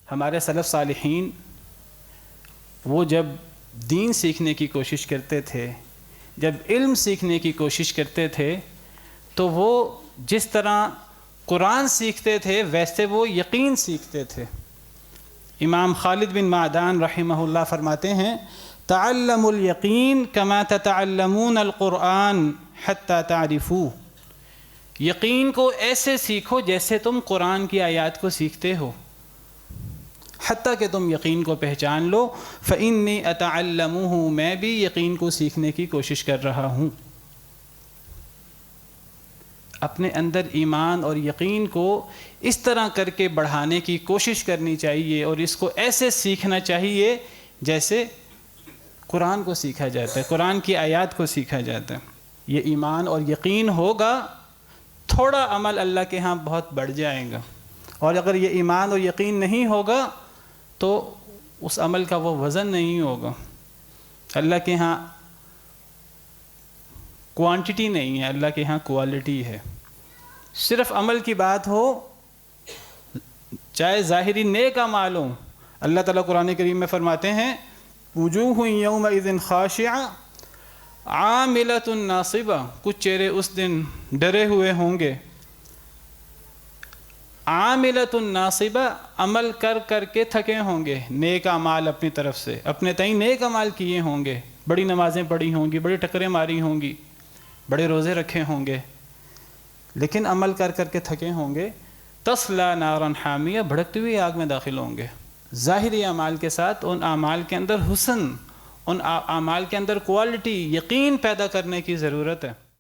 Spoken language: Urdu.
ہمارے سلف صالحین وہ جب دین سیکھنے کی کوشش کرتے تھے، جب علم سیکھنے کی کوشش کرتے تھے، تو وہ جس طرح قرآن سیکھتے تھے ویسے وہ یقین سیکھتے تھے۔ امام خالد بن معدان رحمہ اللہ فرماتے ہیں تعلموا الیقین کما تتعلمون القرآن حتی تعرفوہ، یقین کو ایسے سیکھو جیسے تم قرآن کی آیات کو سیکھتے ہو، حتیٰ کہ تم یقین کو پہچان لو۔ فإنی اتعلمہ، میں بھی یقین کو سیکھنے کی کوشش کر رہا ہوں۔ اپنے اندر ایمان اور یقین کو اس طرح کر کے بڑھانے کی کوشش کرنی چاہیے، اور اس کو ایسے سیکھنا چاہیے جیسے قرآن کو سیکھا جاتا ہے، قرآن کی آیات کو سیکھا جاتا ہے۔ یہ ایمان اور یقین ہوگا، تھوڑا عمل اللہ کے ہاں بہت بڑھ جائے گا، اور اگر یہ ایمان اور یقین نہیں ہوگا تو اس عمل کا وہ وزن نہیں ہوگا۔ اللہ کے ہاں کوانٹٹی نہیں ہے، اللہ کے ہاں کوالٹی ہے۔ صرف عمل کی بات ہو، چاہے ظاہری نیک اعمال ہوں، اللہ تعالیٰ قرآن کریم میں فرماتے ہیں وجوہ یومئذ خاشعہ عاملۃ ناصبہ، کچھ چہرے اس دن ڈرے ہوئے ہوں گے، عاملۃ ناصبہ، عمل کر کر کے تھکے ہوں گے، نیک اعمال اپنی طرف سے اپنے تئیں نیک اعمال کیے ہوں گے، بڑی نمازیں پڑھی ہوں گی، بڑی ٹکریں ماری ہوں گی، بڑے روزے رکھے ہوں گے، لیکن عمل کر کر کے تھکے ہوں گے۔ تصلیٰ نارا حامیہ، بھڑکتی ہوئی آگ میں داخل ہوں گے۔ ظاہری اعمال کے ساتھ ان اعمال کے اندر حسن، ان اعمال کے اندر کوالٹی، یقین پیدا کرنے کی ضرورت ہے۔